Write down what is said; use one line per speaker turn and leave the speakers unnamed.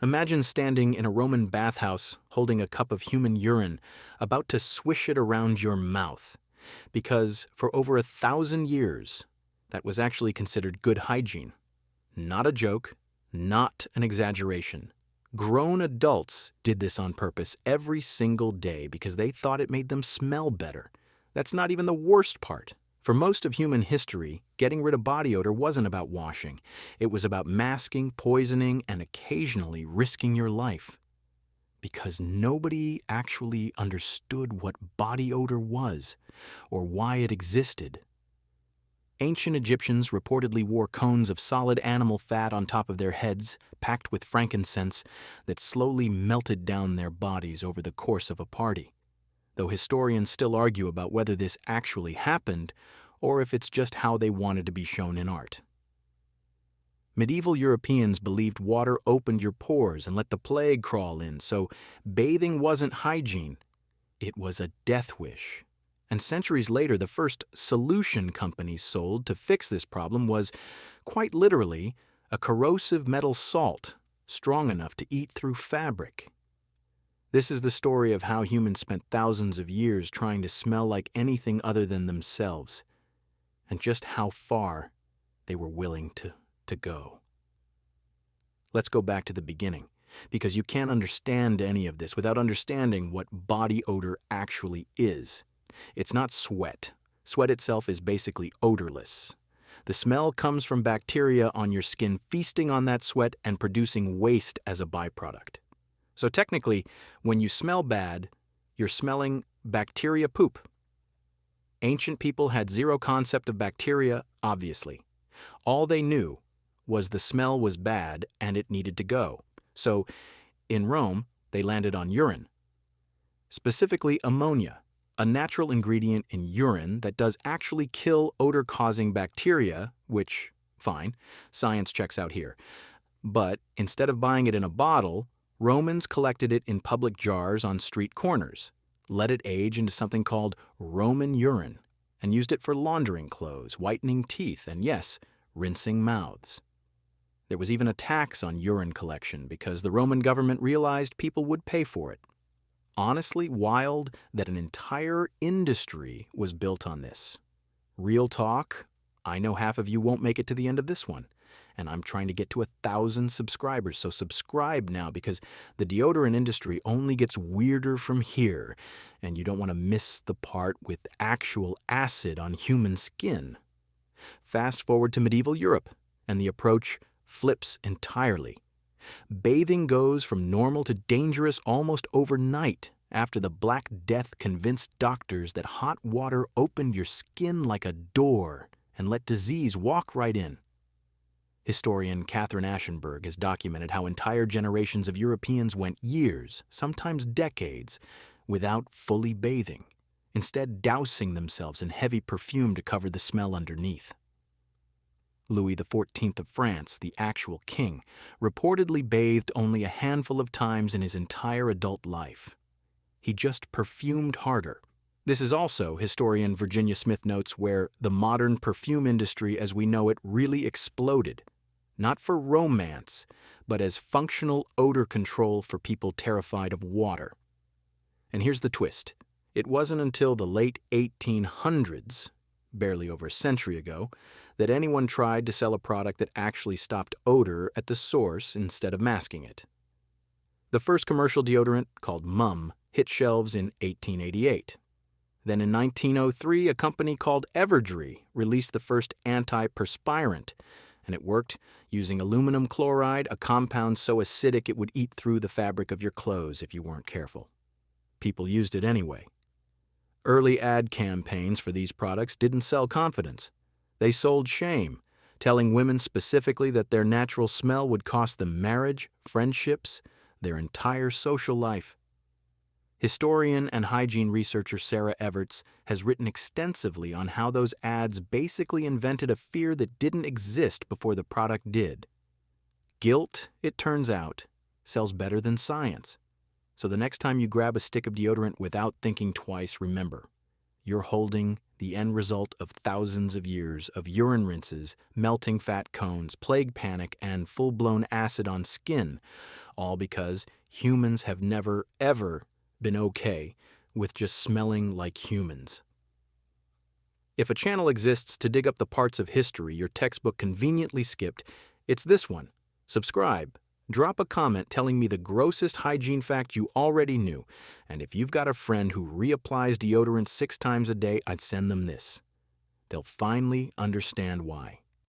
Imagine standing in a Roman bathhouse holding a cup of human urine, about to swish it around your mouth. Because for over 1,000 years, that was actually considered good hygiene. Not a joke, not an exaggeration. Grown adults did this on purpose every single day because they thought it made them smell better. That's not even the worst part. For most of human history, getting rid of body odor wasn't about washing. It was about masking, poisoning, and occasionally risking your life. Because nobody actually understood what body odor was or why it existed. Ancient Egyptians reportedly wore cones of solid animal fat on top of their heads, packed with frankincense, that slowly melted down their bodies over the course of a party. Though historians still argue about whether this actually happened or if it's just how they wanted to be shown in art. Medieval Europeans believed water opened your pores and let the plague crawl in, so bathing wasn't hygiene. It was a death wish. And centuries later, the first solution companies sold to fix this problem was, quite literally, a corrosive metal salt strong enough to eat through fabric. This is the story of how humans spent thousands of years trying to smell like anything other than themselves, and just how far they were willing to go. Let's go back to the beginning, because you can't understand any of this without understanding what body odor actually is. It's not sweat. Sweat itself is basically odorless. The smell comes from bacteria on your skin feasting on that sweat and producing waste as a byproduct. So technically, when you smell bad, you're smelling bacteria poop. Ancient people had zero concept of bacteria, obviously. All they knew was the smell was bad and it needed to go. So, in Rome, they landed on urine. Specifically ammonia, a natural ingredient in urine that does actually kill odor-causing bacteria, which, fine, science checks out here. But instead of buying it in a bottle, Romans collected it in public jars on street corners, let it age into something called Roman urine, and used it for laundering clothes, whitening teeth, and yes, rinsing mouths. There was even a tax on urine collection because the Roman government realized people would pay for it. Honestly wild that an entire industry was built on this. Real talk, I know half of you won't make it to the end of this one, and I'm trying to get to 1,000 subscribers, so subscribe now because the deodorant industry only gets weirder from here, and you don't want to miss the part with actual acid on human skin. Fast forward to medieval Europe, and the approach flips entirely. Bathing goes from normal to dangerous almost overnight after the Black Death convinced doctors that hot water opened your skin like a door and let disease walk right in. Historian Katherine Ashenburg has documented how entire generations of Europeans went years, sometimes decades, without fully bathing, instead dousing themselves in heavy perfume to cover the smell underneath. Louis XIV of France, the actual king, reportedly bathed only a handful of times in his entire adult life. He just perfumed harder. This is also, historian Virginia Smith notes, where the modern perfume industry as we know it really exploded, not for romance, but as functional odor control for people terrified of water. And here's the twist. It wasn't until the late 1800s, barely over a century ago, that anyone tried to sell a product that actually stopped odor at the source instead of masking it. The first commercial deodorant, called Mum, hit shelves in 1888. Then in 1903, a company called Everdry released the first antiperspirant, and it worked using aluminum chloride, a compound so acidic it would eat through the fabric of your clothes if you weren't careful. People used it anyway. Early ad campaigns for these products didn't sell confidence. They sold shame, telling women specifically that their natural smell would cost them marriage, friendships, their entire social life. Historian and hygiene researcher Sarah Everts has written extensively on how those ads basically invented a fear that didn't exist before the product did. Guilt, it turns out, sells better than science. So the next time you grab a stick of deodorant without thinking twice, remember, you're holding the end result of thousands of years of urine rinses, melting fat cones, plague panic, and full-blown acid on skin, all because humans have never, ever been okay with just smelling like humans. If a channel exists to dig up the parts of history your textbook conveniently skipped, it's this one. Subscribe. Drop a comment telling me the grossest hygiene fact you already knew, and if you've got a friend who reapplies deodorant 6 times a day, I'd send them this. They'll finally understand why.